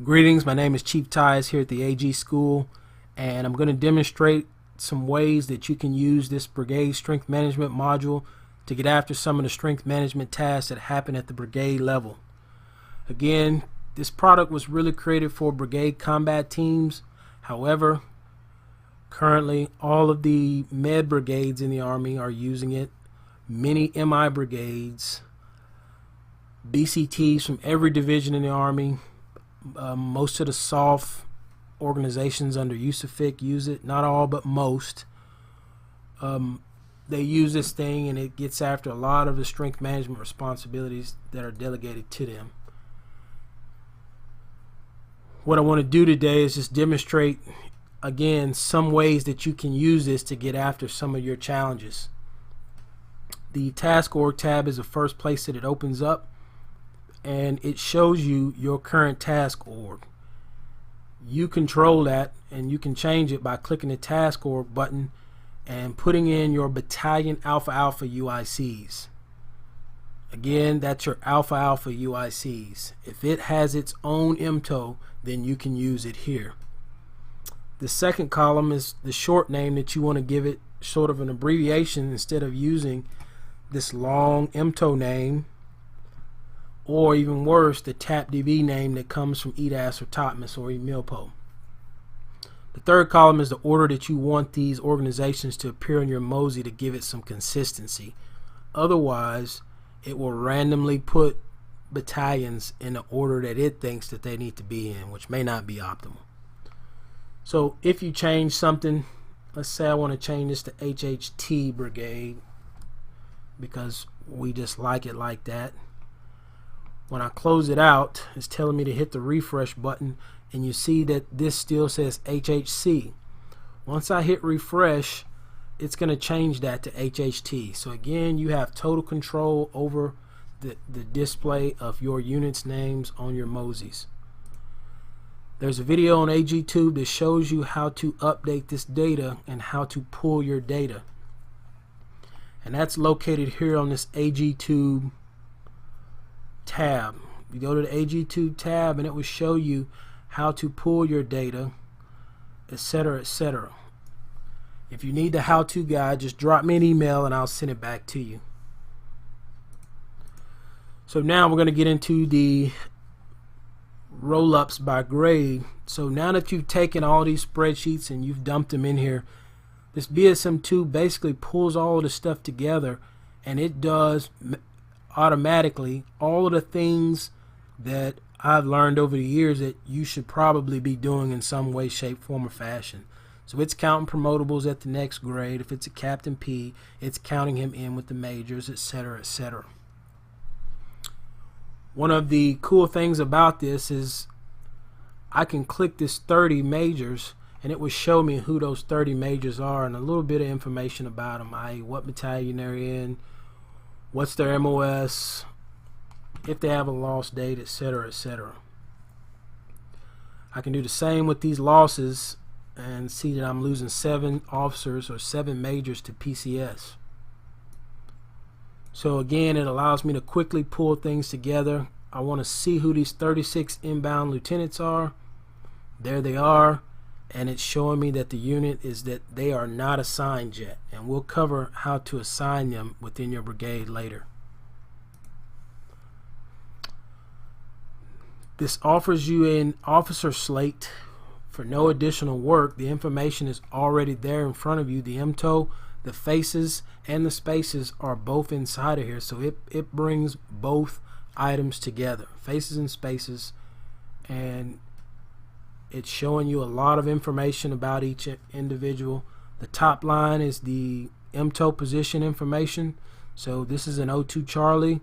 Greetings, my name is Chief Tyus here at the AG School, and I'm going to demonstrate some ways that you can use this Brigade Strength Management module to get after some of the strength management tasks that happen at the brigade level. Again, this product was really created for brigade combat teams. However, currently all of the med brigades in the Army are using it. Many MI brigades, BCTs from every division in the Army, most of the soft organizations under USAFIC use it. Not all, but most. They use this thing, and it gets after a lot of the strength management responsibilities that are delegated to them. What I want to do today is just demonstrate, again, some ways that you can use this to get after some of your challenges. The Task Org tab is the first place that it opens up, and it shows you your current task org. You control that, and you can change it by clicking the Task Org button and putting in your battalion Alpha Alpha UICs. Again, that's your Alpha Alpha UICs. If it has its own MTO, then you can use it here. The second column is the short name that you want to give it, sort of an abbreviation, instead of using this long MTO name, or even worse, the TAPDB name that comes from EDAS or TOTMAS or EMILPO. The third column is the order that you want these organizations to appear in your MOSI to give it some consistency. Otherwise, it will randomly put battalions in the order that it thinks that they need to be in, which may not be optimal. So if you change something, let's say I want to change this to HHT Brigade because we just like it like that. When I close it out, it's telling me to hit the refresh button, and you see that this still says HHC. Once I hit refresh, it's going to change that to HHT. So again, you have total control over the display of your units' names on your MOSIs. There's a video on AGTube that shows you how to update this data and how to pull your data. And that's located here on this AGTube tab. You go to the AGTube tab and it will show you how to pull your data, etc., etc. If you need the how-to guide, just drop me an email and I'll send it back to you. So now we're going to get into the roll-ups by grade. So now that you've taken all these spreadsheets and you've dumped them in here, this BSM2 basically pulls all of the stuff together, and it does automatically all of the things that I've learned over the years that you should probably be doing in some way, shape, form, or fashion. So it's counting promotables at the next grade. If it's a Captain P, it's counting him in with the majors, etc., etc. One of the cool things about this is I can click this 30 majors, and it will show me who those 30 majors are and a little bit of information about them, i.e. what battalion they're in, what's their MOS, if they have a loss date, etc., etc. I can do the same with these losses and see that I'm losing 7 officers or 7 majors to PCS. So again, it allows me to quickly pull things together. I want to see who these 36 inbound lieutenants are. There they are, and it's showing me that the unit is that they are not assigned yet, and we'll cover how to assign them within your brigade later. This offers you an officer slate for no additional work. The information is already there in front of you. The MTO, the faces, and the spaces are both inside of here, so it brings both items together, faces and spaces, and it's showing you a lot of information about each individual. The top line is the MTO position information. So this is an O2 Charlie,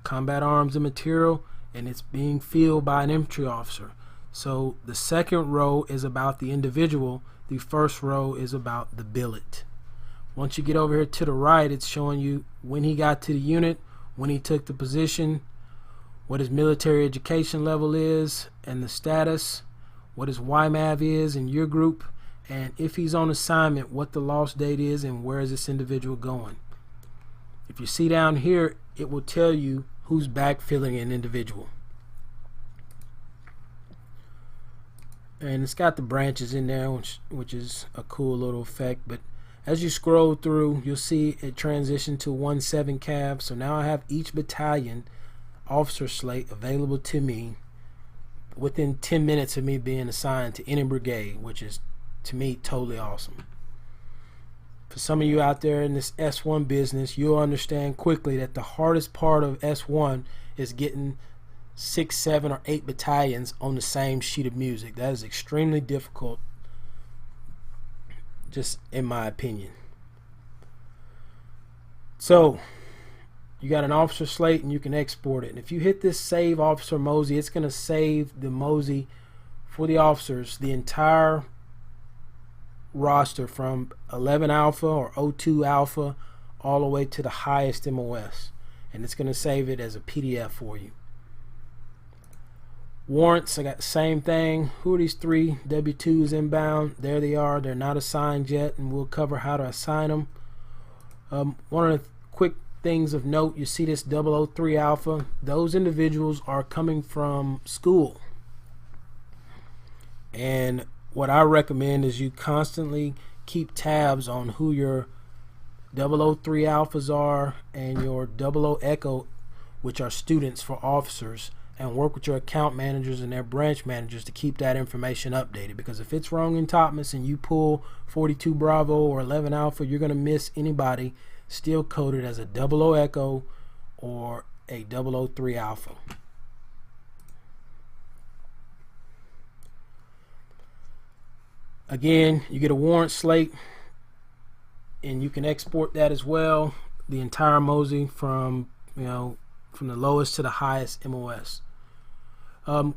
combat arms and material, and it's being filled by an infantry officer. So the second row is about the individual, the first row is about the billet. Once you get over here to the right, it's showing you when he got to the unit, when he took the position, what his military education level is and the status, what his YMAV is in your group, and if he's on assignment, what the loss date is and where is this individual going. If you see down here, it will tell you who's backfilling an individual. and it's got the branches in there, which is a cool little effect. But as you scroll through, you'll see it transition to 1-7 cav. So now I have each battalion officer slate available to me within 10 minutes of me being assigned to any brigade, which is, to me, totally awesome. For some of you out there in this S1 business, you'll understand quickly that the hardest part of S1 is getting 6, 7, or 8 battalions on the same sheet of music. That is extremely difficult, just in my opinion. So you got an officer slate and you can export it. And if you hit this save officer mosey, it's going to save the mosey for the officers, the entire roster from 11 alpha or 02 alpha all the way to the highest MOS. And it's going to save it as a PDF for you. Warrants, I got the same thing. Who are these 3 W2s inbound? There they are. They're not assigned yet, and we'll cover how to assign them. One of the quick things of note, you see this 003 alpha. Those individuals are coming from school. And what I recommend is you constantly keep tabs on who your 003 alphas are and your 00 echo, which are students for officers, and work with your account managers and their branch managers to keep that information updated. Because if it's wrong in Topmas and you pull 42 Bravo or 11 Alpha, you're going to miss anybody still coded as a 00 echo or a 003 alpha. Again, you get a warrant slate and you can export that as well, the entire mosey from from the lowest to the highest MOS.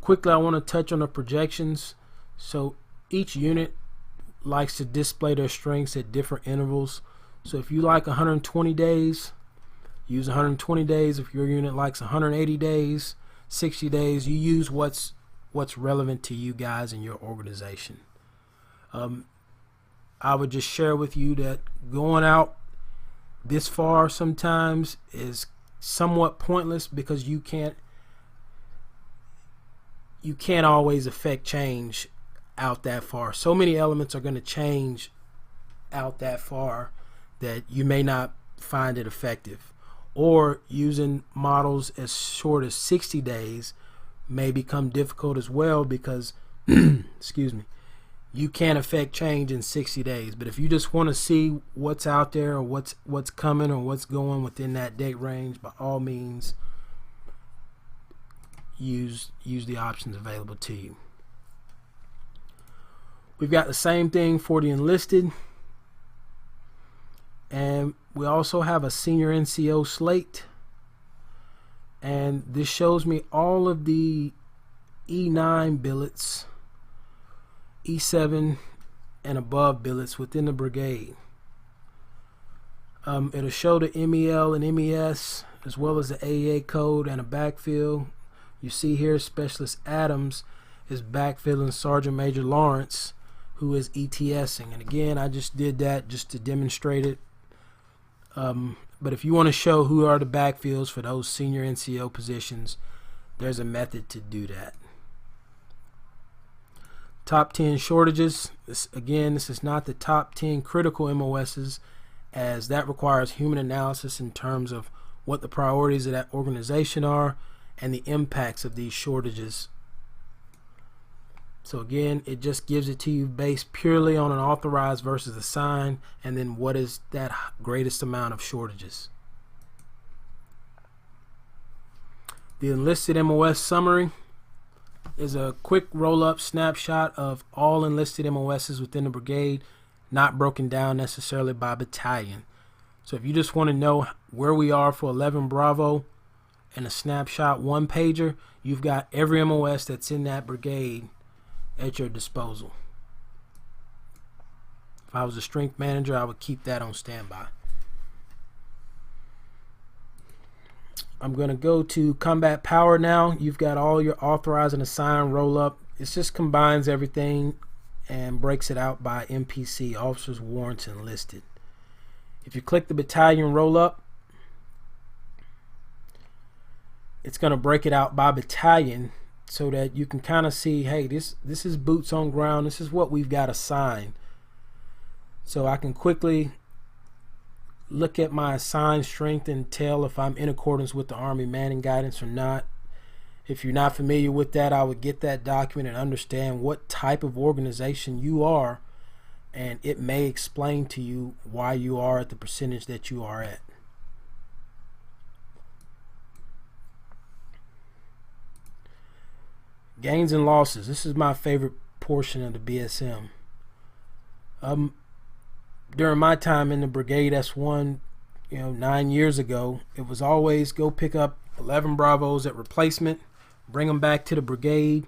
Quickly, I want to touch on the projections. So each unit likes to display their strengths at different intervals. So if you like 120 days, use 120 days. If your unit likes 180 days, 60 days, you use what's relevant to you guys and your organization. I would just share with you that going out this far sometimes is somewhat pointless because you can't always affect change out that far. So many elements are going to change out that far that you may not find it effective. Or using models as short as 60 days may become difficult as well because excuse me, you can't affect change in 60 days. But if you just want to see what's out there or what's coming or what's going within that date range, by all means use the options available to you. We've got the same thing for the enlisted, and we also have a senior NCO slate, and this shows me all of the E9 billets, E7 and above billets within the brigade. It'll show the MEL and MES as well as the AEA code and a backfill. You see here Specialist Adams is backfilling Sergeant Major Lawrence, who is ETSing. And again, I just did that just to demonstrate it. But if you want to show who are the backfills for those senior NCO positions, there's a method to do that. Top 10 shortages. This is not the top 10 critical MOSs, as that requires human analysis in terms of what the priorities of that organization are and the impacts of these shortages. So again, it just gives it to you based purely on an authorized versus assigned, and then what is that greatest amount of shortages. The enlisted MOS summary is a quick roll-up snapshot of all enlisted MOSs within the brigade, not broken down necessarily by battalion. So if you just want to know where we are for 11 Bravo and a snapshot one-pager, you've got every MOS that's in that brigade at your disposal. If I was a strength manager, I would keep that on standby. I'm going to go to combat power now. You've got all your authorized and assigned roll up. It just combines everything and breaks it out by MPC, officers, warrants, and enlisted. If you click the battalion roll up, it's going to break it out by battalion so that you can kind of see, hey, this is boots on ground. This is what we've got assigned. So I can quickly look at my assigned strength and tell if I'm in accordance with the Army Manning Guidance or not. If you're not familiar with that, I would get that document and understand what type of organization you are, and it may explain to you why you are at the percentage that you are at. Gains and losses. This is my favorite portion of the BSM. During my time in the Brigade S1, 9 years ago, it was always go pick up 11 Bravos at replacement, bring them back to the brigade,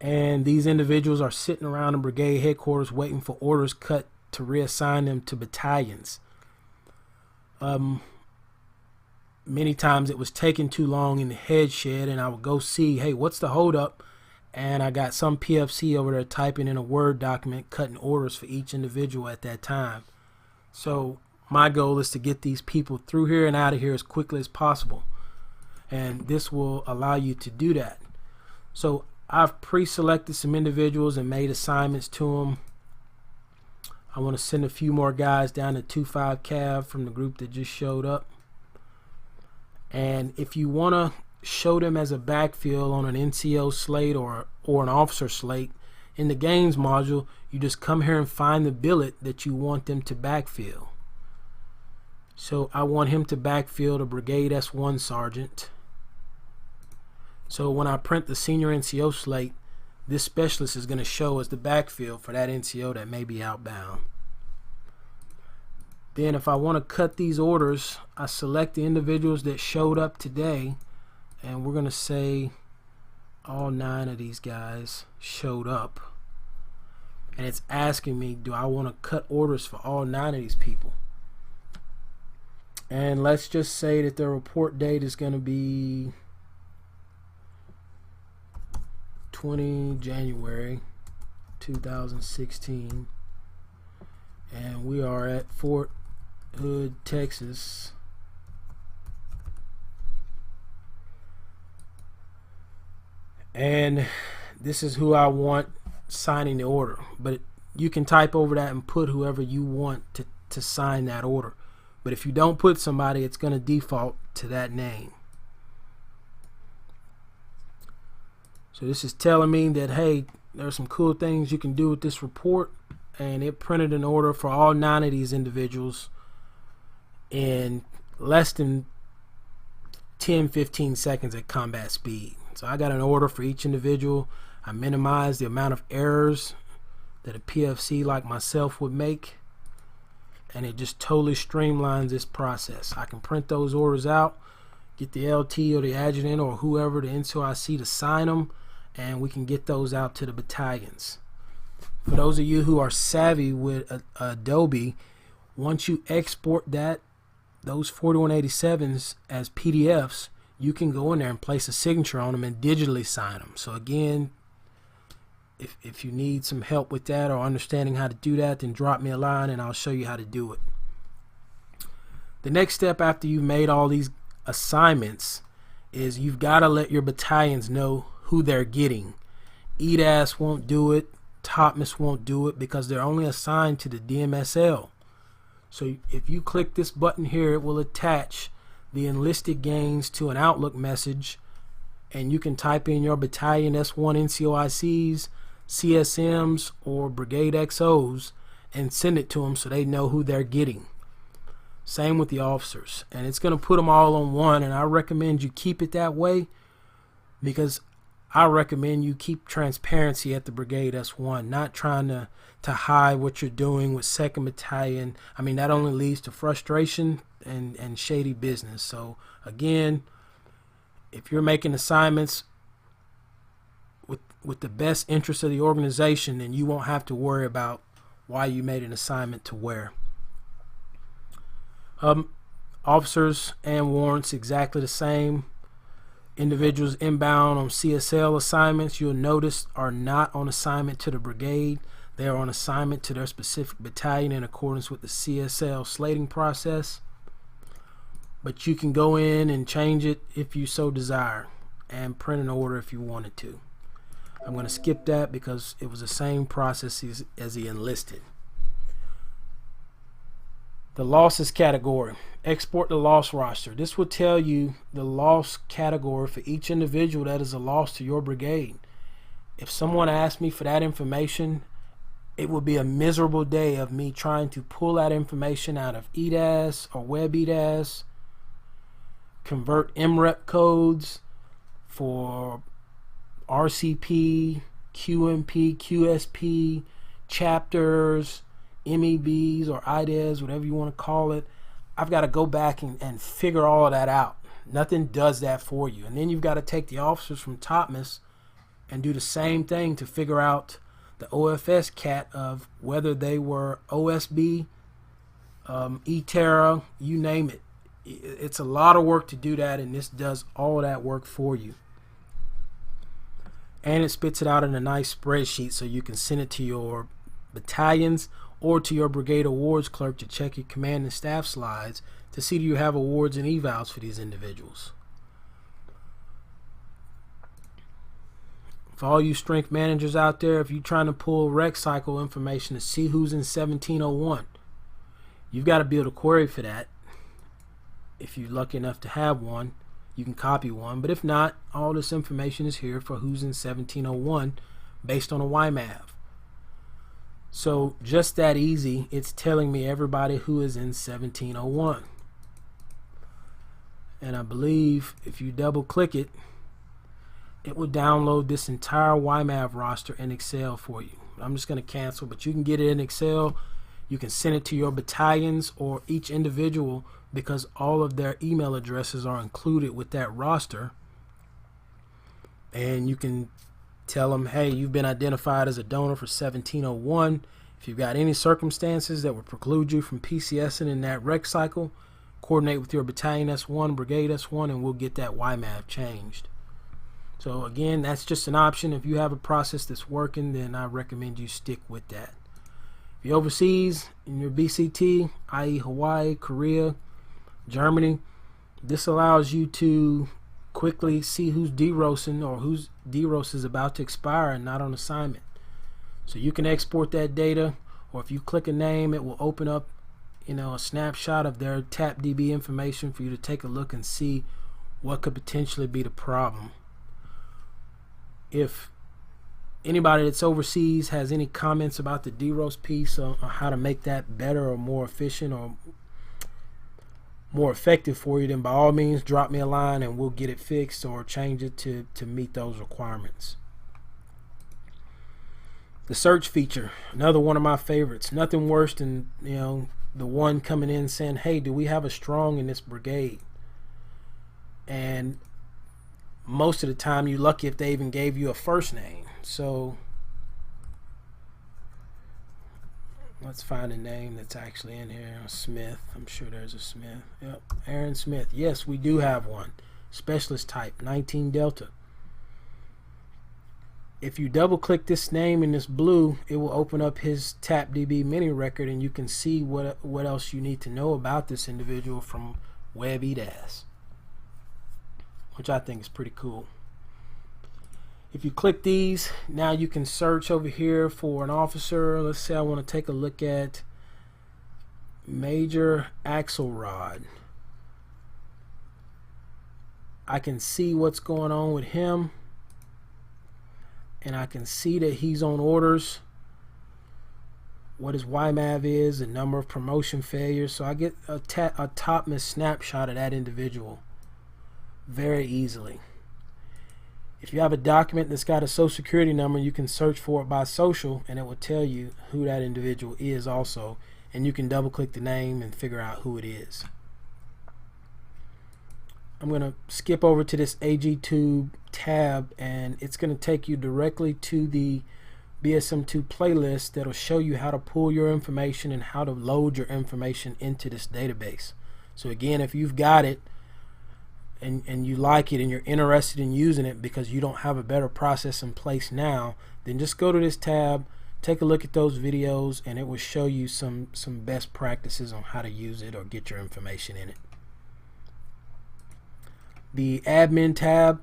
and these individuals are sitting around the brigade headquarters waiting for orders cut to reassign them to battalions. Many times it was taking too long in the head shed, and I would go see, hey, what's the holdup? And I got some PFC over there typing in a Word document, cutting orders for each individual at that time. So my goal is to get these people through here and out of here as quickly as possible. And this will allow you to do that. So I've pre-selected some individuals and made assignments to them. I want to send a few more guys down to 2-5 Cav from the group that just showed up. And if you want to show them as a backfill on an NCO slate or an officer slate, in the gains module, you just come here and find the billet that you want them to backfill. So I want him to backfill the Brigade S1 Sergeant. So when I print the senior NCO slate, this specialist is going to show as the backfill for that NCO that may be outbound. Then if I want to cut these orders, I select the individuals that showed up today, and we're going to say all 9 of these guys showed up. And it's asking me, do I want to cut orders for all 9 of these people? And let's just say that their report date is going to be 20 January 2016, and we are at Fort Hood, Texas. And this is who I want signing the order, but you can type over that and put whoever you want to sign that order. But if you don't put somebody, it's going to default to that name. So this is telling me that, hey, there's some cool things you can do with this report, and it printed an order for all 9 of these individuals in less than 10-15 seconds at combat speed. So I got an order for each individual. I minimized the amount of errors that a PFC like myself would make, and it just totally streamlines this process. I can print those orders out, get the LT or the adjutant or whoever, the NCOIC, to sign them, and we can get those out to the battalions. For those of you who are savvy with Adobe, once you export those 4187s as PDFs, you can go in there and place a signature on them and digitally sign them. So again, if you need some help with that or understanding how to do that, then drop me a line and I'll show you how to do it. The next step after you've made all these assignments is you've got to let your battalions know who they're getting. EDAS won't do it, TOPMIS won't do it, because they're only assigned to the DMSL. So if you click this button here, it will attach the enlisted gains to an Outlook message, and you can type in your battalion S1 NCOICs, CSMs, or Brigade XOs and send it to them so they know who they're getting. Same with the officers, and it's going to put them all on one, and I recommend you keep it that way, because I recommend you keep transparency at the Brigade S1, not trying to hide what you're doing with 2nd Battalion. I mean, that only leads to frustration and shady business. So again, if you're making assignments with the best interest of the organization, then you won't have to worry about why you made an assignment to where. Officers and warrants exactly the same. Individuals inbound on CSL assignments, you'll notice, are not on assignment to the brigade. They are on assignment to their specific battalion in accordance with the CSL slating process. But you can go in and change it if you so desire. and print an order if you wanted to. I'm going to skip that because it was the same process as the enlisted. The losses category. Export the loss roster. This will tell you the loss category for each individual that is a loss to your brigade. If someone asked me for that information, it would be a miserable day of me trying to pull that information out of EDAS or Web Bdes, convert MREP codes for RCP, QMP, QSP, chapters, MEBs or IDES, whatever you want to call it. I've got to go back and figure all of that out. Nothing does that for you. And then you've got to take the officers from TOPMIS and do the same thing to figure out the OFS cat of whether they were OSB, ETERA, you name it. It's a lot of work to do that, and this does all of that work for you. And it spits it out in a nice spreadsheet so you can send it to your battalions or to your brigade awards clerk to check your command and staff slides to see do you have awards and evals for these individuals. For all you strength managers out there, if you're trying to pull rec cycle information to see who's in 1701, you've got to build a query for that. If you're lucky enough to have one, you can copy one, but if not, all this information is here for who's in 1701 based on a YMAV. So just that easy, it's telling me everybody who is in 1701. And I believe if you double click it, it will download this entire YMAV roster in Excel for you. I'm just going to cancel, but you can get it in Excel. You can send it to your battalions or each individual because all of their email addresses are included with that roster. And you can tell them, hey, you've been identified as a donor for 1701. If you've got any circumstances that would preclude you from PCSing in that rec cycle, coordinate with your battalion S1, brigade S1, and we'll get that YMAV changed. So again, that's just an option. If you have a process that's working, then I recommend you stick with that. If you're overseas in your BCT, i.e. Hawaii, Korea, Germany, this allows you to quickly see who's derosing or whose deros is about to expire and not on assignment. So you can export that data, or if you click a name, it will open up, a snapshot of their TAPDB information for you to take a look and see what could potentially be the problem. If anybody that's overseas has any comments about the deros piece or how to make that better or more efficient or more effective for you, then by all means drop me a line and we'll get it fixed or change it to meet those requirements. The search feature, another one of my favorites. Nothing worse than the one coming in saying, hey, do we have a strong in this brigade? And most of the time you're lucky if they even gave you a first name. So let's find a name that's actually in here. Smith. I'm sure there's a Smith. Yep. Aaron Smith. Yes, we do have one. Specialist type, 19 Delta. If you double click this name in this blue, it will open up his TAPDB mini record and you can see what else you need to know about this individual from Web Bdes, which I think is pretty cool. If you click these, now you can search over here for an officer. Let's say I want to take a look at Major Axelrod. I can see what's going on with him, and I can see that he's on orders, what his YMAV is, the number of promotion failures. So I get a TOPMIS snapshot of that individual very easily. If you have a document that's got a social security number, you can search for it by social and it will tell you who that individual is also, and you can double click the name and figure out who it is. I'm going to skip over to this AG2 tab and it's going to take you directly to the BSM2 playlist that'll show you how to pull your information and how to load your information into this database. So again, if you've got it and you like it and you're interested in using it because you don't have a better process in place now, then just go to this tab, take a look at those videos, and it will show you some best practices on how to use it or get your information in it. The admin tab,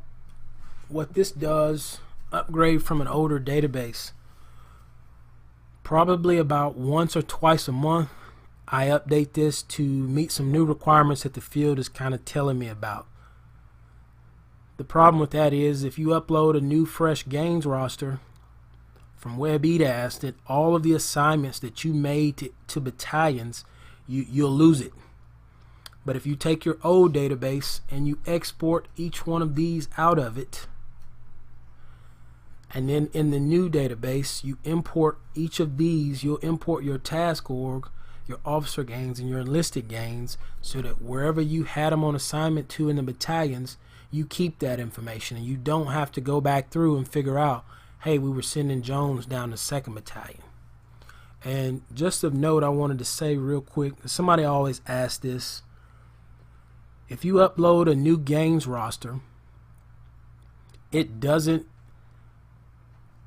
what this does, upgrade from an older database. Probably about once or twice a month, I update this to meet some new requirements that the field is kind of telling me about. The problem with that is if you upload a new fresh gains roster from MI Bdes, then all of the assignments that you made to battalions, you'll lose it. But if you take your old database and you export each one of these out of it, and then in the new database you import each of these, you'll import your task org, your officer gains, and your enlisted gains, so that wherever you had them on assignment to in the battalions, you keep that information and you don't have to go back through and figure out, hey, we were sending Jones down to 2nd Battalion. And just of note, I wanted to say real quick, somebody always asks this, if you upload a new gains roster, it doesn't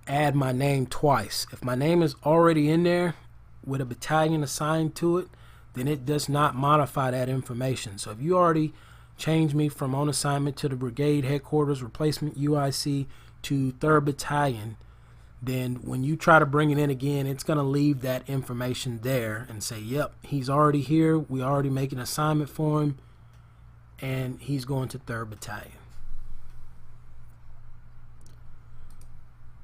add my name twice. If my name is already in there with a battalion assigned to it, then it does not modify that information. So if you already changed me from on assignment to the brigade headquarters replacement UIC to 3rd Battalion, then when you try to bring it in again, it's going to leave that information there and say, yep, he's already here, we already make an assignment for him, and he's going to 3rd Battalion.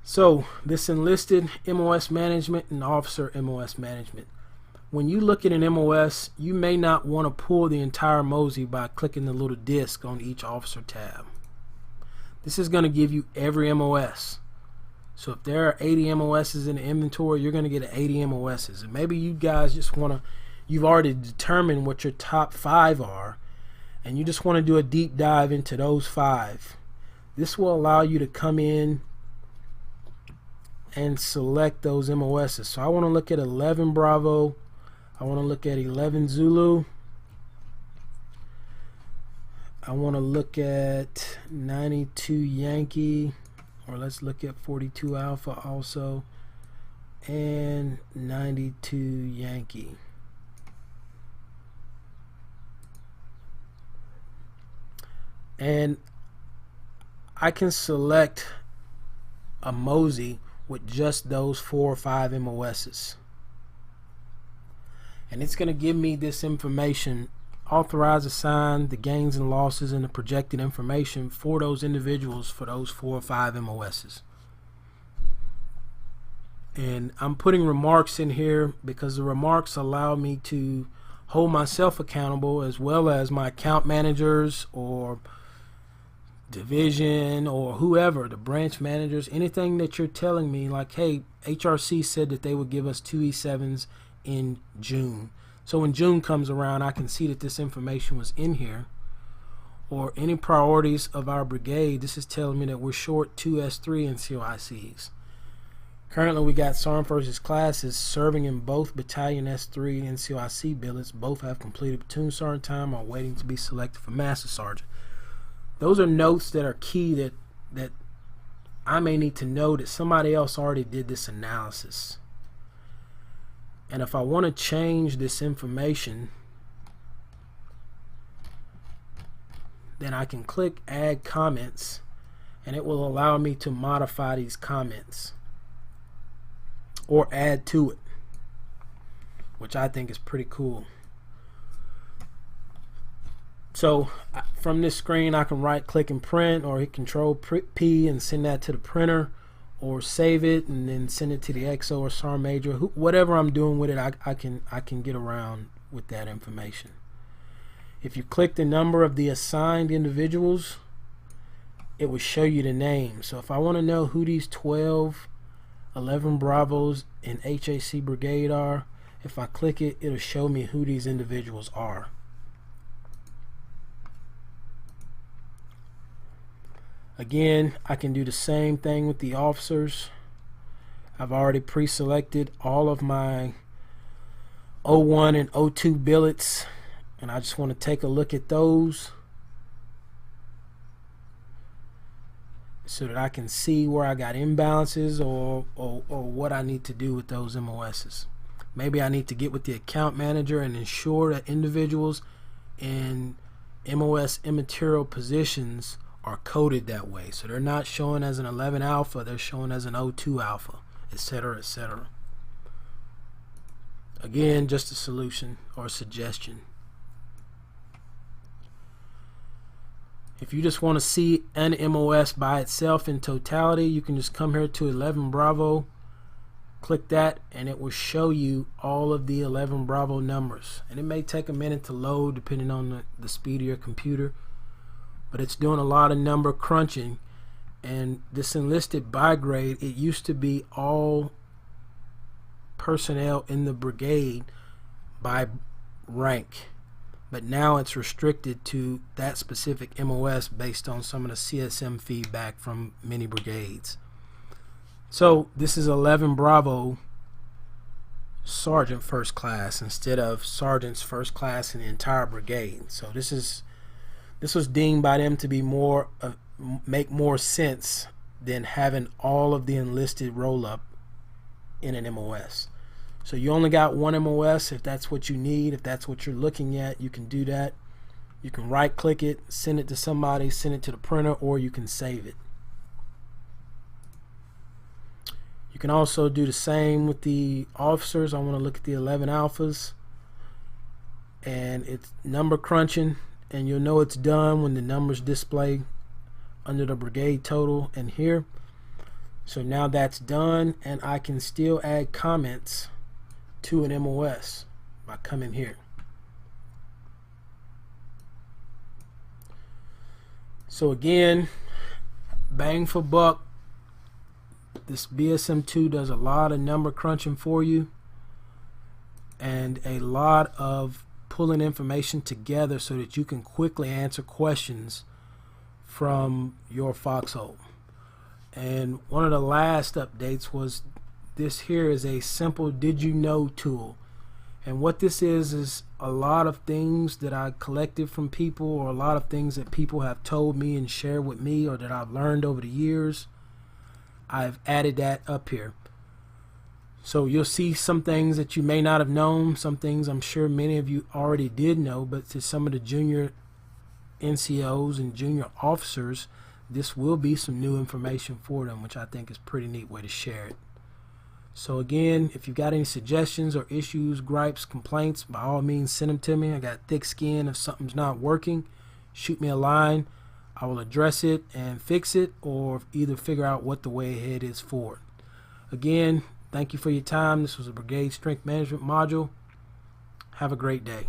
So this enlisted MOS management and officer MOS management. When you look at an MOS, you may not want to pull the entire Mosey by clicking the little disc on each officer tab. This is going to give you every MOS. So if there are 80 MOSs in the inventory, you're going to get 80 MOSs. And maybe you guys just want to, you've already determined what your top 5 are, and you just want to do a deep dive into those 5. This will allow you to come in and select those MOSs. So I want to look at 11 Bravo, I want to look at 11 Zulu, I want to look at 92 Yankee, or let's look at 42 Alpha also, and 92 Yankee. And I can select a Mosey with just those 4 or 5 MOSs. And it's going to give me this information, authorize, assign, the gains and losses, and the projected information for those individuals for those 4 or 5 MOSs. And I'm putting remarks in here because the remarks allow me to hold myself accountable, as well as my account managers or division or whoever, the branch managers, anything that you're telling me, like, hey, HRC said that they would give us 2 E7s in June. So when June comes around, I can see that this information was in here. Or any priorities of our brigade, this is telling me that we're short 2 S3 NCOICs. Currently we got Sergeant versus classes serving in both battalion S3 NCOIC billets. Both have completed platoon sergeant time, are waiting to be selected for master sergeant. Those are notes that are key that I may need to know that somebody else already did this analysis. And if I want to change this information, then I can click add comments, and it will allow me to modify these comments or add to it, which I think is pretty cool. So from this screen, I can right click and print, or hit Control P and send that to the printer, or save it and then send it to the XO or SAR major. Whatever I'm doing with it, I can get around with that information. If you click the number of the assigned individuals, it will show you the name. So if I want to know who these 11 Bravos in HAC Brigade are, if I click it, it'll show me who these individuals are. Again, I can do the same thing with the officers. I've already pre-selected all of my 01 and 02 billets, and I just want to take a look at those so that I can see where I got imbalances or what I need to do with those MOSs. Maybe I need to get with the account manager and ensure that individuals in MOS immaterial positions are coded that way. So they're not showing as an 11 alpha, they're showing as an 02 alpha, etc., etc. Again, just a solution or a suggestion. If you just want to see an MOS by itself in totality, you can just come here to 11 Bravo, click that, and it will show you all of the 11 Bravo numbers. And it may take a minute to load depending on the speed of your computer, but it's doing a lot of number crunching. And this enlisted by grade, it used to be all personnel in the brigade by rank, but now it's restricted to that specific MOS based on some of the CSM feedback from many brigades. So this is 11 Bravo Sergeant First Class instead of Sergeant's First Class in the entire brigade. So this was deemed by them to be more make more sense than having all of the enlisted roll up in an MOS. So you only got one MOS. If that's what you need, if that's what you're looking at, you can do that. You can right click it, send it to somebody, send it to the printer, or you can save it. You can also do the same with the officers. I want to look at the 11 alphas, and it's number crunching, and you'll know it's done when the numbers display under the brigade total and here. So now that's done, and I can still add comments to an MOS by coming here. So again, bang for buck, this BSM2 does a lot of number crunching for you and a lot of pulling information together so that you can quickly answer questions from your foxhole. And one of the last updates was this here is a simple did you know tool. And what this is a lot of things that I collected from people, or a lot of things that people have told me and shared with me, or that I've learned over the years. I've added that up here. So you'll see some things that you may not have known, some things I'm sure many of you already did know, but to some of the junior NCOs and junior officers, this will be some new information for them, which I think is a pretty neat way to share it. So again, if you've got any suggestions or issues, gripes, complaints, by all means send them to me. I got thick skin. If something's not working, shoot me a line. I will address it and fix it, or either figure out what the way ahead is for it. Again, thank you for your time. This was a Brigade Strength Management module. Have a great day.